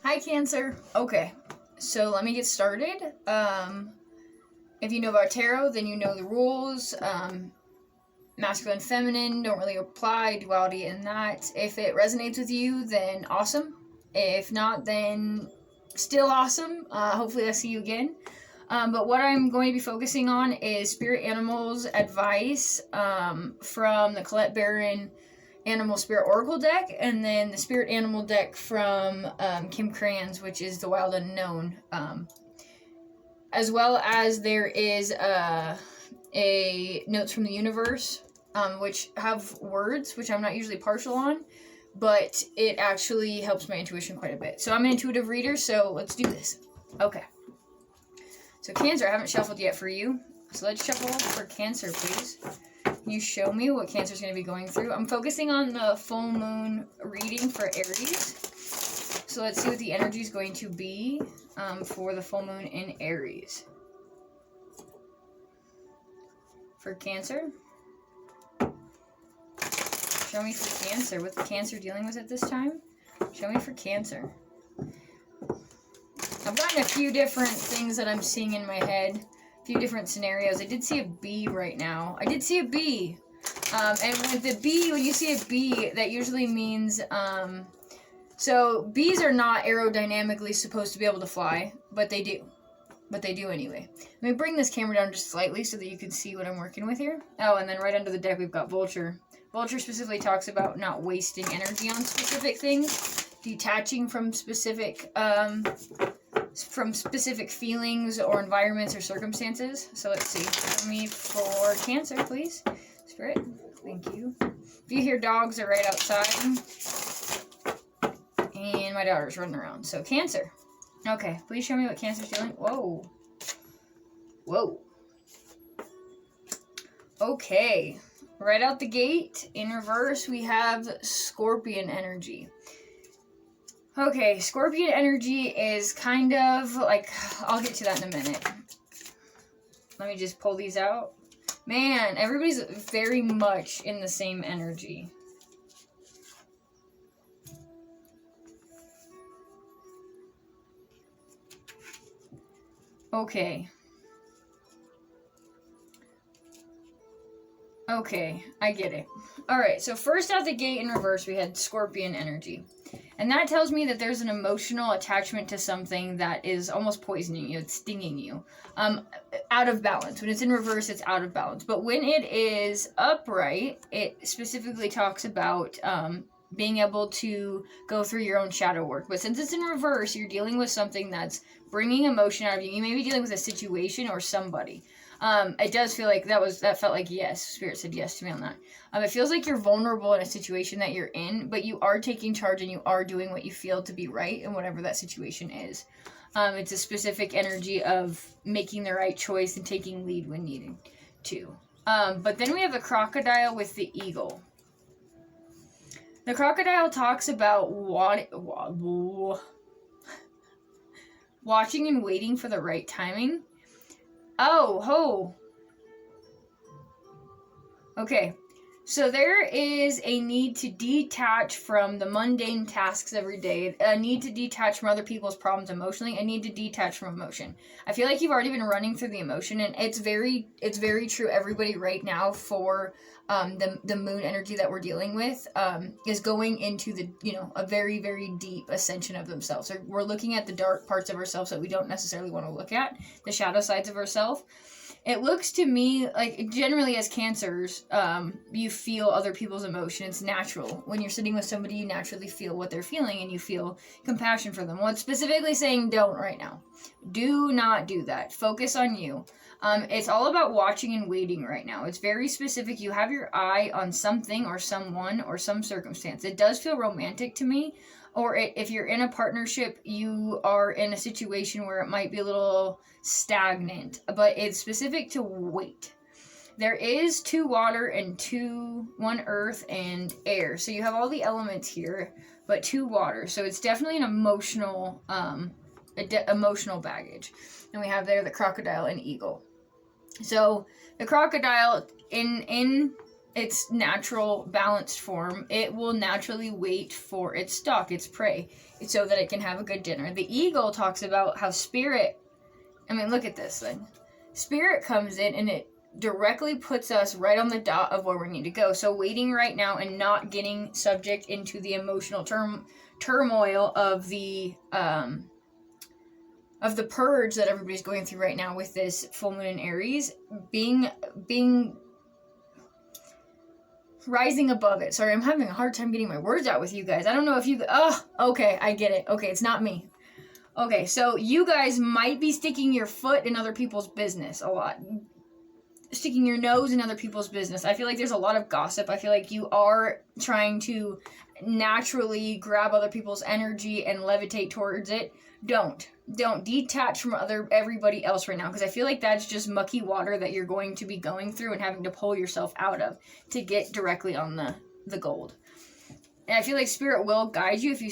Hi, Cancer. Okay, so let me get started. If you know about tarot, then you know the rules. Masculine, feminine don't really apply, duality in that. If it resonates with you, then awesome. If not, then still awesome. Hopefully, I see you again. But what I'm going to be focusing on is spirit animals advice from the Colette Baron Animal Spirit Oracle deck, and then the Spirit Animal deck from Kim Kranz, which is the Wild Unknown. As well as there is a Notes from the Universe, which have words, which I'm not usually partial on, but it actually helps my intuition quite a bit. So I'm an intuitive reader, so let's do this. Okay. So Cancer, I haven't shuffled yet for you. So let's shuffle for Cancer, please. Can you show me what Cancer's going to be going through? I'm focusing on the full moon reading for Aries. So let's see what the energy is going to be for the full moon in Aries. For Cancer. Show me for Cancer. What's Cancer dealing with at this time? Show me for Cancer. I've gotten a few different things that I'm seeing in my head. A few different scenarios. I did see a bee right now. I did see a bee. And with the bee, when you see a bee, that usually means... so bees are not aerodynamically supposed to be able to fly, but they do. But they do anyway. Let me bring this camera down just slightly so that you can see what I'm working with here. Oh, and then right under the deck we've got Vulture. Vulture specifically talks about not wasting energy on specific things, detaching from specific feelings or environments or circumstances. So let's see. Show me for Cancer, please. Spirit, thank you. If you hear dogs, they're right outside. And my daughter's running around. So Cancer. Okay, please show me what Cancer's doing. Whoa. Whoa. Okay. Right out the gate, in reverse, we have Scorpion energy. Okay, Scorpion energy is kind of like... I'll get to that in a minute. Let me just pull these out. Man, everybody's very much in the same energy. Okay. Okay, I get it. Alright, so first out the gate in reverse, we had Scorpion energy. And that tells me that there's an emotional attachment to something that is almost poisoning you. It's stinging you. Out of balance. When it's in reverse, it's out of balance. But when it is upright, it specifically talks about being able to go through your own shadow work. But since it's in reverse, you're dealing with something that's bringing emotion out of you. You may be dealing with a situation or somebody. It does feel like that felt like yes. Spirit said yes to me on that. It feels like you're vulnerable in a situation that you're in, but you are taking charge and you are doing what you feel to be right in whatever that situation is. It's a specific energy of making the right choice and taking lead when needed to. But then we have the crocodile with the eagle. The crocodile talks about watching and waiting for the right timing. Oh, ho. Okay. So there is a need to detach from the mundane tasks every day, a need to detach from other people's problems emotionally, a need to detach from emotion. I feel like you've already been running through the emotion, and it's very true. Everybody right now for the moon energy that we're dealing with is going into the a very, very deep ascension of themselves. So we're looking at the dark parts of ourselves that we don't necessarily want to look at, the shadow sides of ourselves. It looks to me like generally as Cancers, you feel other people's emotion. It's natural. When you're sitting with somebody, you naturally feel what they're feeling and you feel compassion for them. Well, it's specifically saying don't right now. Do not do that. Focus on you. It's all about watching and waiting right now. It's very specific. You have your eye on something or someone or some circumstance. It does feel romantic to me. Or if you're in a partnership, you are in a situation where it might be a little stagnant, but it's specific to wait. There is 2 water and 1 earth and air. So you have all the elements here, but 2 water. So it's definitely an emotional baggage. And we have there the crocodile and eagle. So the crocodile in its natural balanced form, it will naturally wait for its stock, its prey, so that it can have a good dinner. The eagle talks about how spirit, I mean, look at this thing. Spirit comes in and it directly puts us right on the dot of where we need to go. So waiting right now and not getting subject into the emotional turmoil of the purge that everybody's going through right now with this full moon in Aries, being rising above it. Sorry, I'm having a hard time getting my words out with you guys. I don't know if you... Oh, okay, I get it. Okay, it's not me. Okay, so you guys might be sticking your foot in other people's business a lot. Sticking your nose in other people's business. I feel like there's a lot of gossip. I feel like you are trying to naturally grab other people's energy and levitate towards it. Don't detach from everybody else right now, because I feel like that's just mucky water that you're going to be going through and having to pull yourself out of to get directly on the gold. And I feel like spirit will guide you if you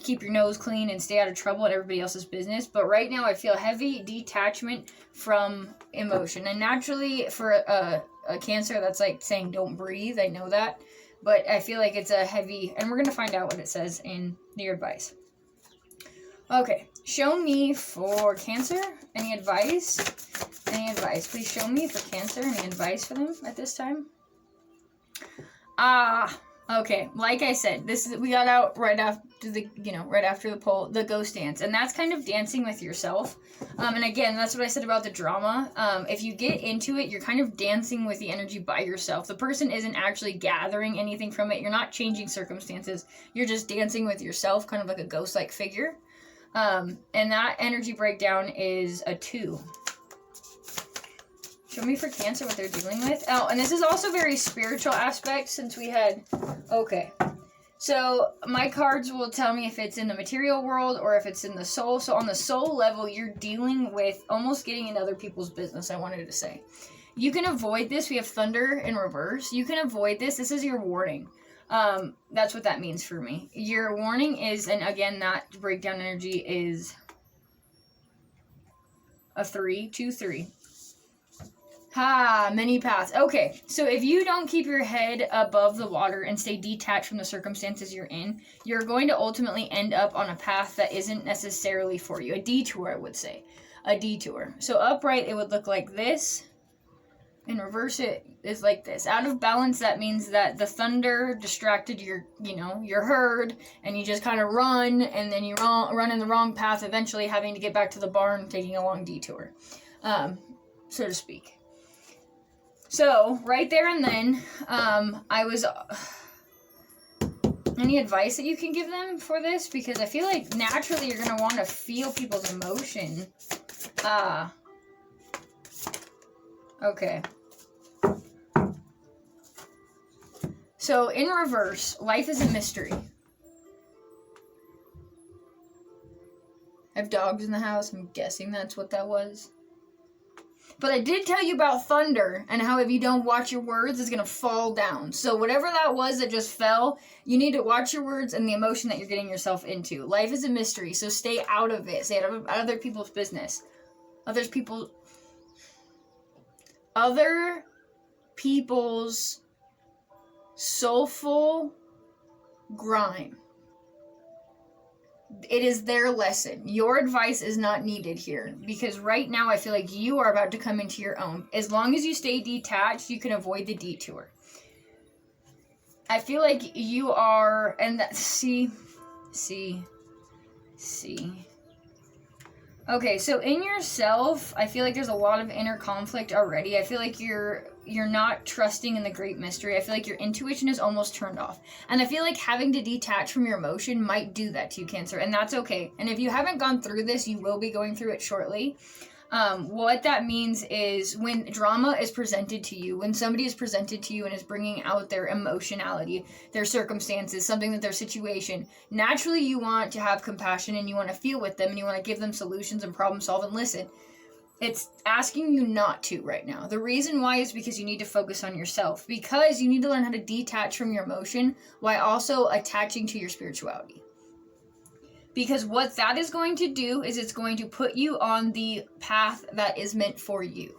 keep your nose clean and stay out of trouble at everybody else's business. But right now I feel heavy detachment from emotion. And naturally for a Cancer, that's like saying don't breathe. I know that. But I feel like it's a heavy, and we're going to find out what it says in your advice. Okay, show me for Cancer any advice. Please show me for Cancer any advice for them at this time. Okay, like I said, we got out right after the poll, the ghost dance, and that's kind of dancing with yourself. And again, that's what I said about the drama. If you get into it, you're kind of dancing with the energy by yourself. The person isn't actually gathering anything from it. You're not changing circumstances. You're just dancing with yourself, kind of like a ghost-like figure. And that energy breakdown is a 2. Show me for Cancer what they're dealing with. Oh, and this is also very spiritual aspect since we had... Okay. So my cards will tell me if it's in the material world or if it's in the soul. So on the soul level, you're dealing with almost getting in other people's business, I wanted to say. You can avoid this. We have Thunder in reverse. You can avoid this. This is your warning. That's what that means for me. Your warning is, and again, that breakdown energy is a 3, 2, 3. Many paths. Okay, so if you don't keep your head above the water and stay detached from the circumstances you're in, you're going to ultimately end up on a path that isn't necessarily for you. A detour, I would say. A detour. So upright, it would look like this. In reverse, it is like this. Out of balance, that means that the thunder distracted your herd, and you just kind of run, and then you run in the wrong path, eventually having to get back to the barn, taking a long detour, so to speak. So, right there and then, any advice that you can give them for this? Because I feel like naturally you're going to want to feel people's emotion. Okay. So, in reverse, life is a mystery. I have dogs in the house. I'm guessing that's what that was. But I did tell you about thunder and how if you don't watch your words, it's going to fall down. So whatever that was that just fell, you need to watch your words and the emotion that you're getting yourself into. Life is a mystery, so stay out of it. Stay out of other people's business. Other people's soulful grime. It is their lesson. Your advice is not needed here, because right now I feel like you are about to come into your own. As long as you stay detached, you can avoid the detour. I feel like you are, and that, see. Okay, so in yourself, I feel like there's a lot of inner conflict already. I feel like you're not trusting in the great mystery. I feel like your intuition is almost turned off. And I feel like having to detach from your emotion might do that to you, Cancer, and that's okay. And if you haven't gone through this, you will be going through it shortly. What that means is when drama is presented to you, when somebody is presented to you and is bringing out their emotionality, their circumstances, something that their situation, naturally you want to have compassion and you want to feel with them and you want to give them solutions and problem solve and listen. It's asking you not to right now. The reason why is because you need to focus on yourself, because you need to learn how to detach from your emotion while also attaching to your spirituality. Because what that is going to do is it's going to put you on the path that is meant for you.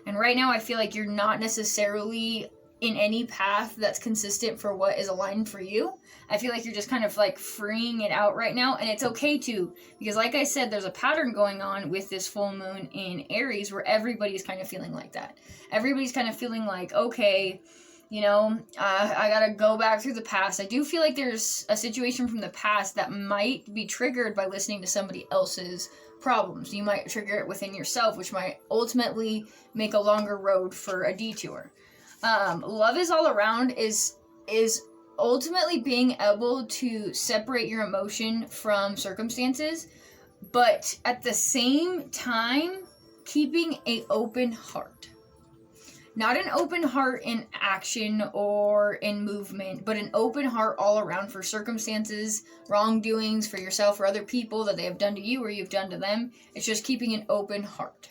And right now I feel like you're not necessarily in any path that's consistent for what is aligned for you. I feel like you're just kind of like freeing it out right now, and it's okay to, because like I said, there's a pattern going on with this full moon in Aries where everybody's kind of feeling like that. Everybody's kind of feeling like, okay, you know, I gotta go back through the past. I do feel like there's a situation from the past that might be triggered by listening to somebody else's problems. You might trigger it within yourself, which might ultimately make a longer road for a detour. Love is all around is ultimately being able to separate your emotion from circumstances, but at the same time keeping an open heart. Not an open heart in action or in movement, but an open heart all around for circumstances, wrongdoings for yourself or other people that they have done to you or you've done to them. It's just keeping an open heart.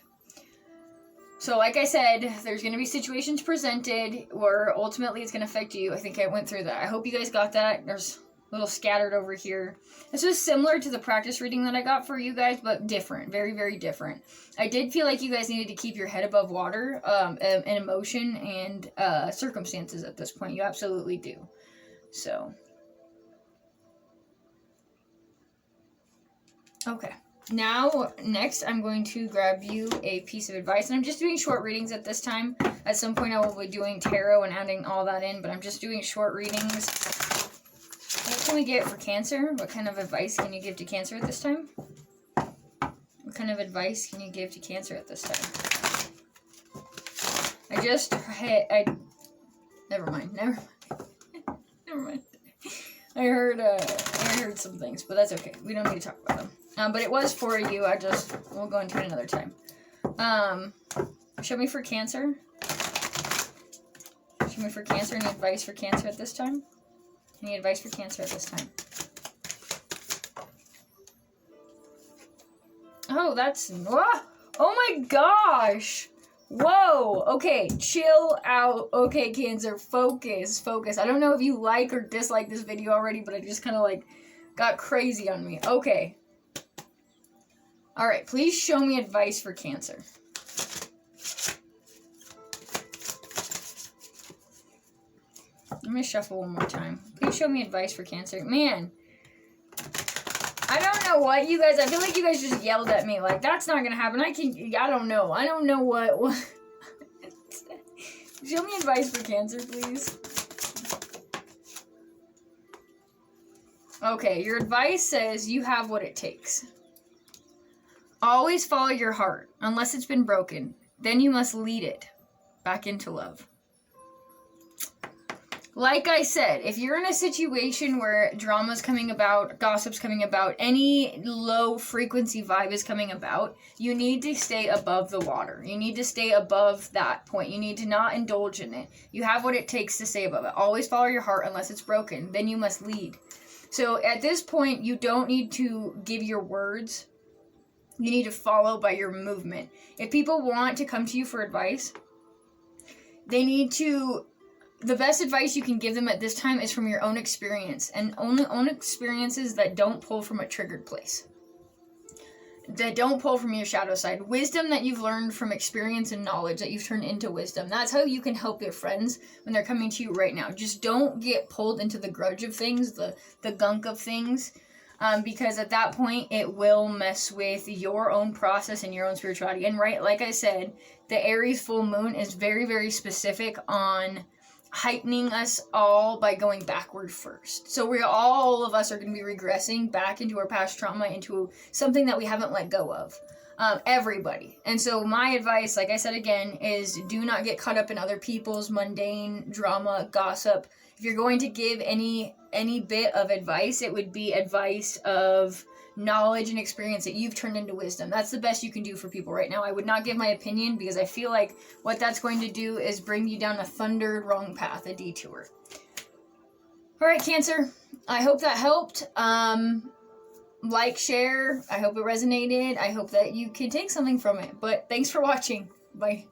So like I said, there's going to be situations presented where ultimately it's going to affect you. I think I went through that. I hope you guys got that. There's a little scattered over here. This was similar to the practice reading that I got for you guys, but different. Very, very different. I did feel like you guys needed to keep your head above water in emotion and circumstances at this point. You absolutely do. So. Okay. Now, next, I'm going to grab you a piece of advice, and I'm just doing short readings at this time. At some point, I will be doing tarot and adding all that in, but I'm just doing short readings. What can we get for Cancer? What kind of advice can you give to Cancer at this time? What kind of advice can you give to Cancer at this time? Never mind. I heard some things, but that's okay. We don't need to talk about them. But it was for you. We'll go into it another time. Show me for Cancer. Show me for Cancer. Any advice for Cancer at this time? Any advice for Cancer at this time? Oh, that's... Oh my gosh! Whoa! Okay, chill out. Okay, Cancer, focus. I don't know if you like or dislike this video already, but it just kind of like got crazy on me. Okay. Alright, please show me advice for Cancer. Let me shuffle one more time. Please show me advice for Cancer. Man, I don't know what you guys... I feel like you guys just yelled at me. Like, that's not going to happen. I don't know. I don't know what... Show me advice for Cancer, please. Okay, your advice says you have what it takes. Always follow your heart, unless it's been broken. Then you must lead it back into love. Like I said, if you're in a situation where drama's coming about, gossip's coming about, any low frequency vibe is coming about, you need to stay above the water. You need to stay above that point. You need to not indulge in it. You have what it takes to stay above it. Always follow your heart unless it's broken. Then you must lead. So at this point, you don't need to give your words. You need to follow by your movement. If people want to come to you for advice, they need to... The best advice you can give them at this time is from your own experience, and only own experiences that don't pull from a triggered place. That don't pull from your shadow side. Wisdom that you've learned from experience and knowledge that you've turned into wisdom. That's how you can help your friends when they're coming to you right now. Just don't get pulled into the grudge of things, the gunk of things. Because at that point, it will mess with your own process and your own spirituality. And right, like I said, the Aries full moon is very, very specific on heightening us all by going backward first. So all of us are going to be regressing back into our past trauma, into something that we haven't let go of. Everybody. And so my advice, like I said again, is do not get caught up in other people's mundane drama, gossip. If you're going to give any bit of advice, it would be advice of knowledge and experience that you've turned into wisdom. That's the best you can do for people right now. I would not give my opinion because I feel like what that's going to do is bring you down a thundered wrong path, a detour. All right, Cancer. I hope that helped. Like, share. I hope it resonated. I hope that you can take something from it. But thanks for watching. Bye.